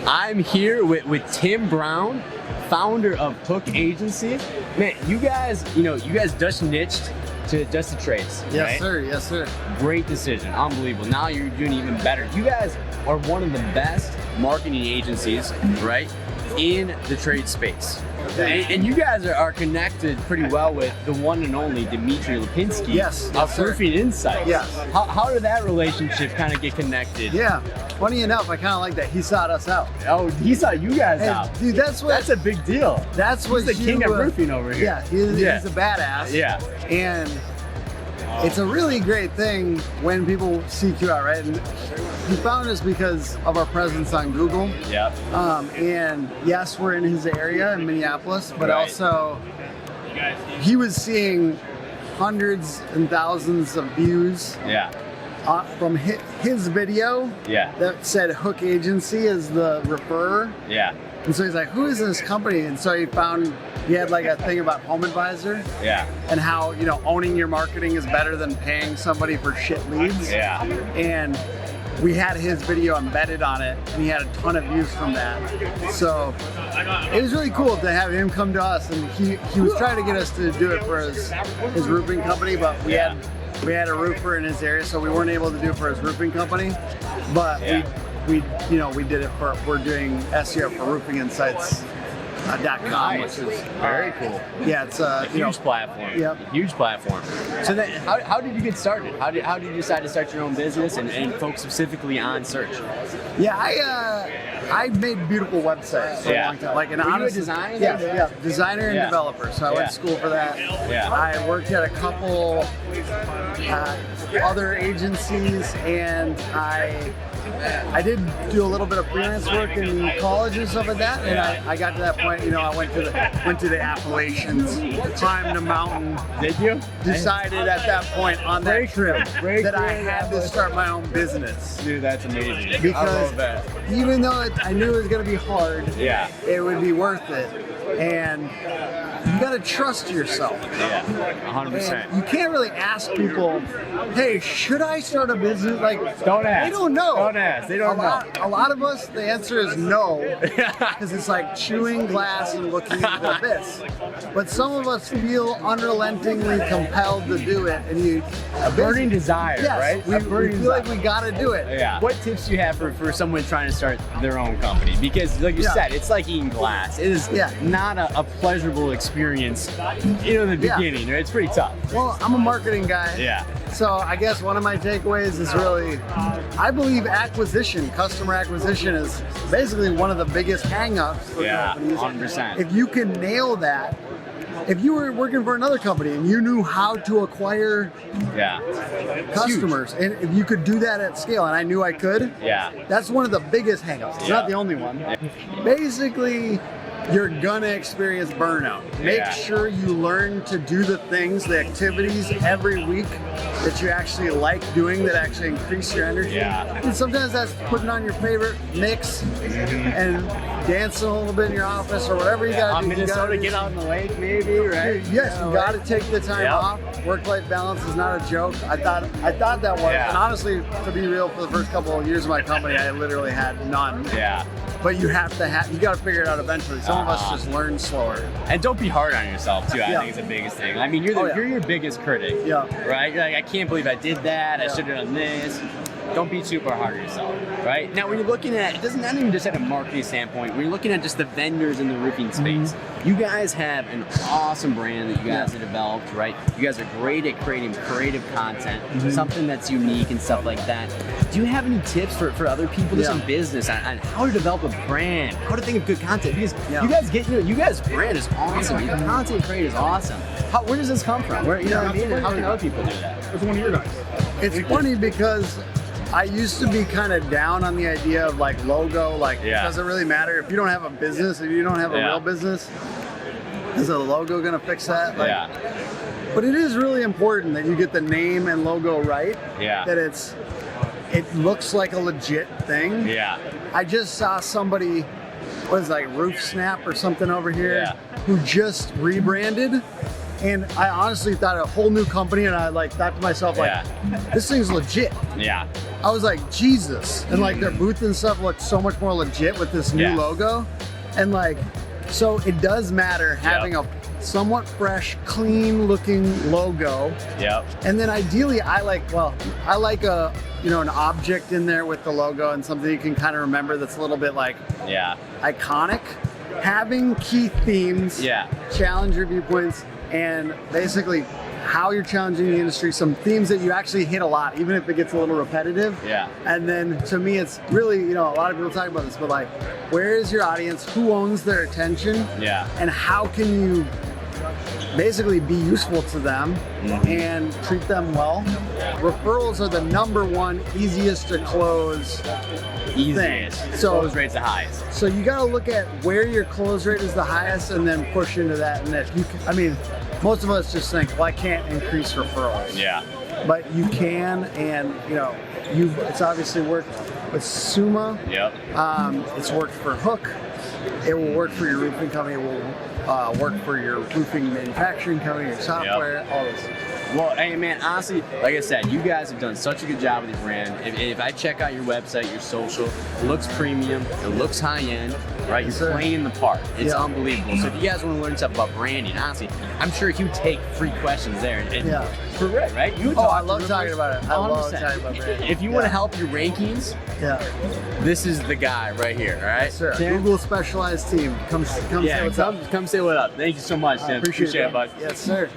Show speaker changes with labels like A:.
A: I'm here with Tim Brown, founder of Hook Agency. Man, you guys just niched to just the trades.
B: Yes,
A: right?
B: sir. Yes, sir.
A: Great decision. Unbelievable. Now you're doing even better. You guys are one of the best marketing agencies, right, in the trade space. And you guys are connected pretty well with the one and only Dmitry Lipinski
B: Yes,
A: of Roofing Insights.
B: Yes.
A: How did that relationship kind of get connected?
B: Yeah. Funny enough, I kind of like that he sought us out.
A: Oh, he saw you guys out.
B: Dude, that's
A: a big deal.
B: That's what
A: he's the king of roofing over here.
B: Yeah, he's a badass.
A: Yeah.
B: And it's a really great thing when people seek you out, right? And he found us because of our presence on Google.
A: Yep.
B: And yes, we're in his area in Minneapolis, but
A: Right.
B: also he was seeing hundreds and thousands of views
A: Yeah.
B: from his video
A: Yeah.
B: that said Hook Agency as the referrer.
A: Yeah.
B: And so he's like, who is this company? And so he had like a thing about Home Advisor
A: Yeah.
B: and how, owning your marketing is better than paying somebody for shit leads.
A: Yeah.
B: And we had his video embedded on it, and he had a ton of views from that. So it was really cool to have him come to us, and he was trying to get us to do it for his roofing company, but we had a roofer in his area, so we weren't able to do it for his roofing company. But we did it we're doing SEO for Roofing Insights. .com,
A: Nice.
B: which is
A: Very cool.
B: Yeah, it's a
A: Huge platform.
B: Yep.
A: Huge platform. So then, how did you get started? How did you decide to start your own business and focus specifically on search?
B: Yeah, I made beautiful websites for a long time. Like,
A: Were you a designer?
B: Yeah, designer and developer. So I went to school for that.
A: Yeah.
B: I worked at a couple other agencies, and I did do a little bit of freelance work in college and stuff like that. And I got to that point, I went to the Appalachians, climbed a mountain.
A: Did you?
B: Decided at that point on that trip that I had to start my own business.
A: Dude, that's amazing.
B: Because
A: I love that.
B: even though I knew it was going to be hard,
A: Yeah.
B: it would be worth it. And you got to trust yourself.
A: Yeah, 100%.
B: And you can't really ask people, hey, should I start a business? Like,
A: Don't ask.
B: They don't know.
A: Don't ask. They don't know.
B: A lot of us, the answer is no, because it's like chewing glass and looking into the abyss. But some of us feel unrelentingly compelled to do it, and
A: A burning desire,
B: yes,
A: right?
B: we feel like we got to do it.
A: Yeah. What tips do you have for someone trying to start their own company? Because, like you said, it's like eating glass. It is not a pleasurable experience in the beginning. It's pretty tough.
B: Well, I'm a marketing guy.
A: Yeah.
B: So I guess one of my takeaways is really, I believe customer acquisition is basically one of the biggest hang-ups for companies.
A: 100%.
B: If you can nail that, if you were working for another company and you knew how to acquire customers, and if you could do that at scale, and I knew I could, that's one of the biggest hang-ups. It's not the only one. Basically, you're gonna experience burnout. Make sure you learn to do the things, the activities every week that you actually like doing, that actually increase your energy. And sometimes that's putting on your favorite mix and dancing a little bit in your office or whatever you gotta do.
A: Minnesota, get out in the lake maybe, right?
B: Yes, you gotta take the time off. Work-life balance is not a joke. I thought that was. And honestly, to be real, for the first couple of years of my company, I literally had none. But you gotta figure it out eventually. Some of us just learn slower.
A: And don't be hard on yourself too. I think it's the biggest thing. I mean, you're your biggest critic. Right? You're like, I can't believe I did that. I should have done this. Don't be super hard on yourself, right? Now, when you're looking at, it doesn't not even just at a marketing standpoint, when you're looking at just the vendors in the roofing space, you guys have an awesome brand that you guys have developed, right? You guys are great at creating creative content, something that's unique and stuff like that. Do you have any tips for other people just in business on how to develop a brand, how to think of good content? Because you guys' brand is awesome. Your content created is awesome. Where does this come from? Where, you know what I mean? And how can other people do that?
C: It's one of your guys.
B: It's funny because I used to be kind of down on the idea of like logo, like it doesn't really matter if you don't have a business, if you don't have a real business, is a logo gonna fix that? Like, but it is really important that you get the name and logo right. That it looks like a legit thing. I just saw somebody, what is it, like Roof Snap or something over here, who just rebranded. And I honestly thought a whole new company, and I like thought to myself, like, this thing's legit.
A: Yeah.
B: I was like, Jesus. And like their booth and stuff looked so much more legit with this new logo. And like, so it does matter having a somewhat fresh, clean looking logo.
A: Yep.
B: And then ideally I like a, you know, an object in there with the logo and something you can kind of remember that's a little bit like iconic. Having key themes, challenge your viewpoints, and basically how you're challenging the industry, some themes that you actually hit a lot, even if it gets a little repetitive.
A: Yeah.
B: And then to me, it's really, you know, a lot of people talk about this, but like, where is your audience? Who owns their attention?
A: Yeah.
B: And how can you basically be useful to them and treat them well? Referrals are the #1 easiest to close thing. So
A: close rate's the highest.
B: So you got to look at where your close rate is the highest and then push into that. And if you can, I mean, most of us just think, well, I can't increase referrals.
A: Yeah.
B: But you can, and you know, it's obviously worked with Summa.
A: Yep.
B: It's worked for Hook. It will work for your roofing company. It will work for your roofing manufacturing company, your software, all this.
A: Well, hey man, honestly, like I said, you guys have done such a good job with your brand. If I check out your website, your social, it looks premium, it looks high end, right? You're playing the part. It's unbelievable. So if you guys want to learn stuff about branding, honestly, I'm sure you take free questions there. And for Rick, right? You
B: I love talking about it. I love talking about branding.
A: If you want to help your rankings, this is the guy right here, all right?
B: Yes, sir. Google specialized team. Come say what's up.
A: Come say what up. Thank you so much, Tim.
B: Appreciate it,
A: bud.
B: Yes, sir.